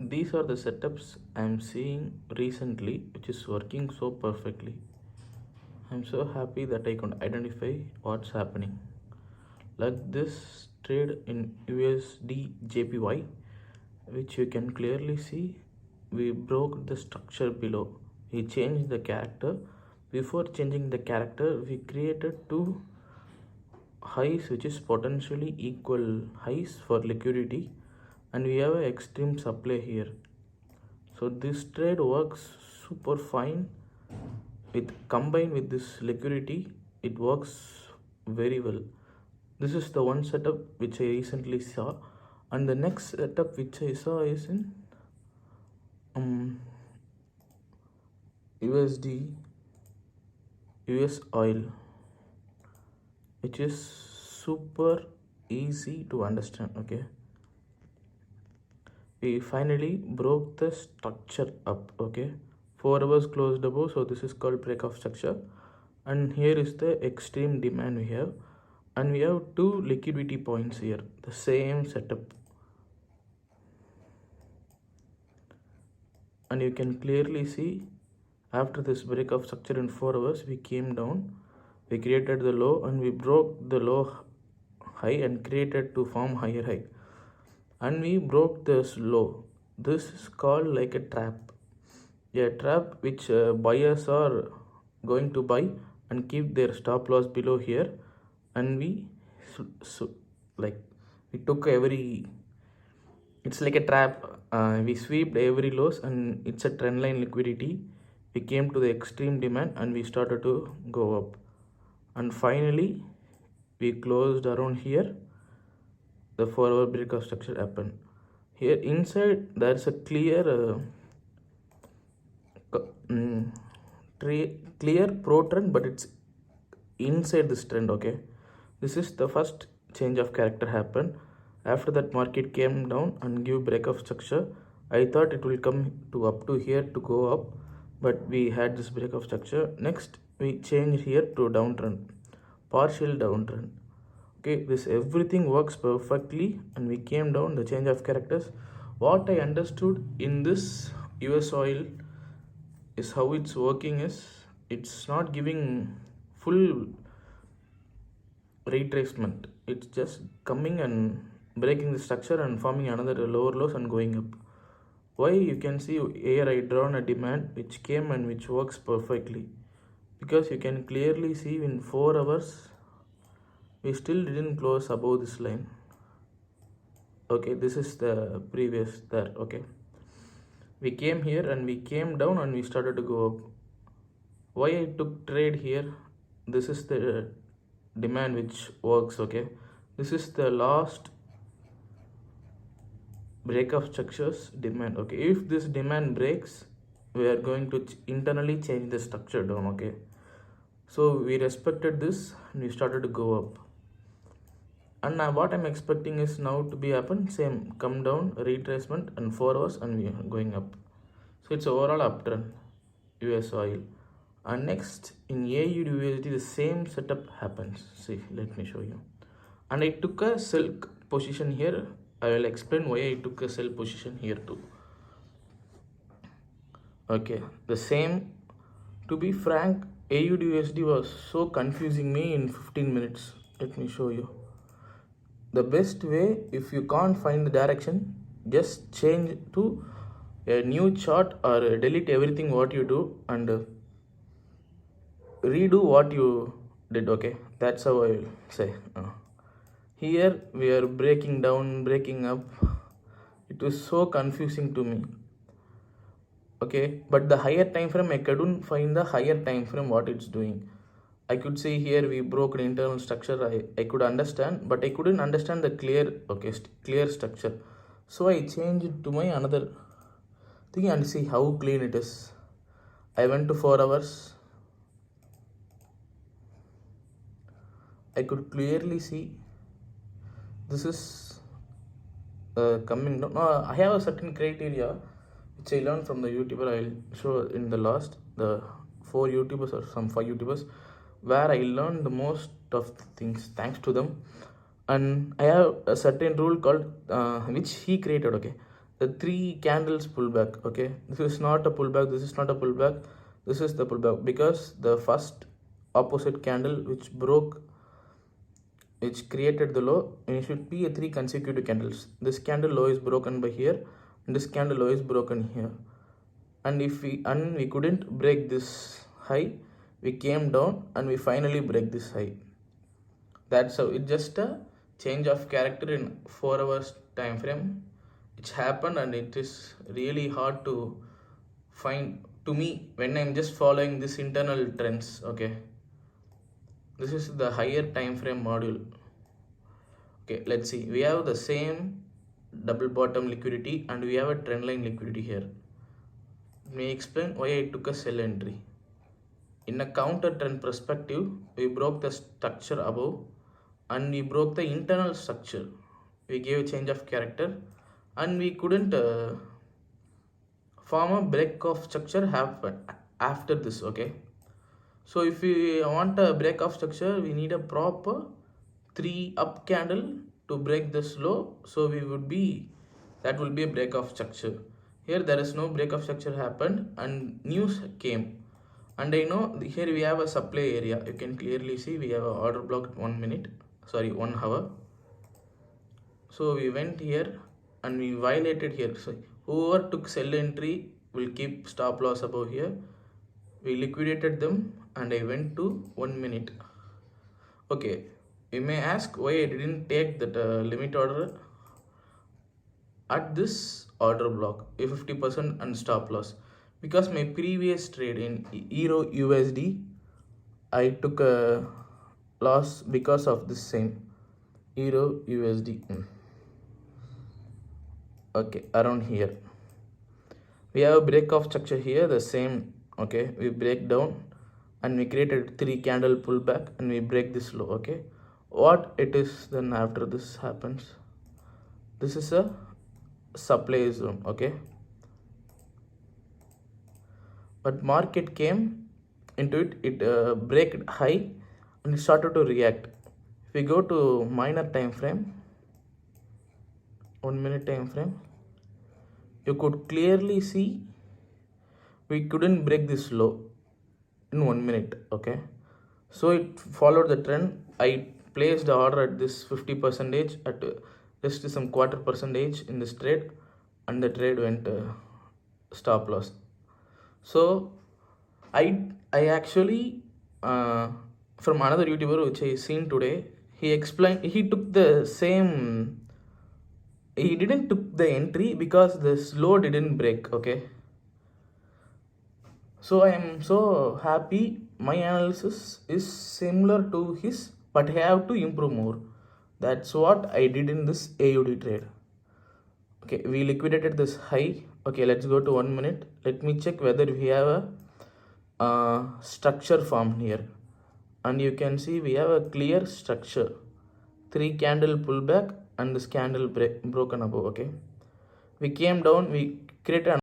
these are the setups I'm seeing recently which is working so perfectly. I'm so happy that I can identify what's happening. Like this trade in USD JPY, which you can clearly see, we broke the structure below. We changed the character. Before changing the character, we created two highs which is potentially equal highs for liquidity, and we have an extreme supply here. So this trade works super fine with combined with this liquidity, it works very well. This is the one setup which I recently saw, and the next setup which I saw is in USD US oil, which is super easy to understand. Okay, we finally broke the structure up. Okay, 4 hours closed above, so this is called break of structure, and here is the extreme demand we have, and we have two liquidity points here, the same setup, and you can clearly see after this break of structure in 4 hours we came down, we created the low and we broke the low high and created to form higher high, and we broke this low. This is called like a trap which buyers are going to buy and keep their stop loss below here, and we like we took every, it's like a trap, we swept every loss and it's a trend line liquidity. We came to the extreme demand and we started to go up, and finally we closed around here. The 4 hour break of structure happened here. Inside there's a clear clear pro trend, but it's inside this trend. Okay, this is the first change of character happened. After that market came down and give break of structure. I thought it will come to up to here to go up, but we had this break of structure. Next we change here to downtrend, partial downtrend. Okay, this everything works perfectly, and we came down the change of characters. What I understood in this US oil is how it's working is it's not giving full retracement, it's just coming and breaking the structure and forming another lower lows and going up. Why? You can see here I drawn a demand which came and which works perfectly, because you can clearly see in 4 hours we still didn't close above this line. Okay, this is the previous there. Okay, we came here and we came down and we started to go up. Why I took trade here? This is the demand which works. Okay, this is the last break of structures demand. Okay, if this demand breaks, we are going to internally change the structure down. Okay, so we respected this and we started to go up, and now what I'm expecting is now to be happen same, come down, retracement and 4 hours and we are going up. So it's overall uptrend US oil. And next in AUD USD the same setup happens. See, let me show you. And I took a sell position here. I will explain why I took a sell position here too. Okay, the same. To be frank, AUD USD was so confusing me in 15 minutes. Let me show you. The best way, if you can't find the direction, just change to a new chart or delete everything what you do and redo what you did. Okay, that's how I will say. Here we are breaking down, breaking up. It was so confusing to me. Okay, but the higher time frame I couldn't find the higher time frame what it's doing. I could see here we broke an internal structure. I could understand, but I couldn't understand the clear clear structure. So I changed it to my another thing and see how clean it is. I went to 4 hours. I could clearly see this is coming down. I have a certain criteria which I learned from the YouTuber. I'll show in the last, the 4 YouTubers or some 5 YouTubers where I learned the most of the things thanks to them. And I have a certain rule called which he created. Okay, the three candles pullback. Okay, this is not a pullback, this is not a pullback, this is the pullback, because the first opposite candle which created the low, and it should be a three consecutive candles. This candle low is broken by here, and this candle low is broken here, and we couldn't break this high, we came down and we finally break this high. That's how it just a change of character in 4 hours time frame. It's happened, and it is really hard to find to me when I'm just following this internal trends. Okay, this is the higher time frame module. Okay, let's see, we have the same double bottom liquidity and we have a trend line liquidity here. Let me explain why I took a sell entry. In a counter trend perspective, we broke the structure above and we broke the internal structure. We gave a change of character and we couldn't form a break of structure happen after this. Okay, so if we want a break of structure, we need a proper 3 up candle to break this low, so that will be a break of structure. Here there is no break of structure happened and news came, and I know here we have a supply area. You can clearly see we have a order block 1 hour. So we went here and we violated here. So whoever took sell entry will keep stop loss above here. We liquidated them and I went to 1 minute. Okay, you may ask why I didn't take that limit order at this order block, a 50% and stop loss, because my previous trade in Euro USD I took a loss because of this same Euro USD. Okay, around here we have a break of structure here, the same. Okay, we break down and we created 3 candle pullback and we break this low. Okay, what it is then after this happens, this is a supply zone. Okay, but market came into it break high and it started to react. If we go to minor time frame, 1 minute time frame, you could clearly see we couldn't break this low in 1 minute. Okay, so it followed the trend. I placed the order at this 50% at just some quarter percentage in this trade, and the trade went stop loss. So I actually from another YouTuber which I seen today, he explained, he took the same, he didn't took the entry because this low didn't break. Okay, so I am so happy my analysis is similar to his, but I have to improve more. That's what I did in this AUD trade. Okay, we liquidated this high. Okay, let's go to 1 minute. Let me check whether we have a structure formed here, and you can see we have a clear structure, 3 candle pullback and this candle broken above. Okay, we came down, we created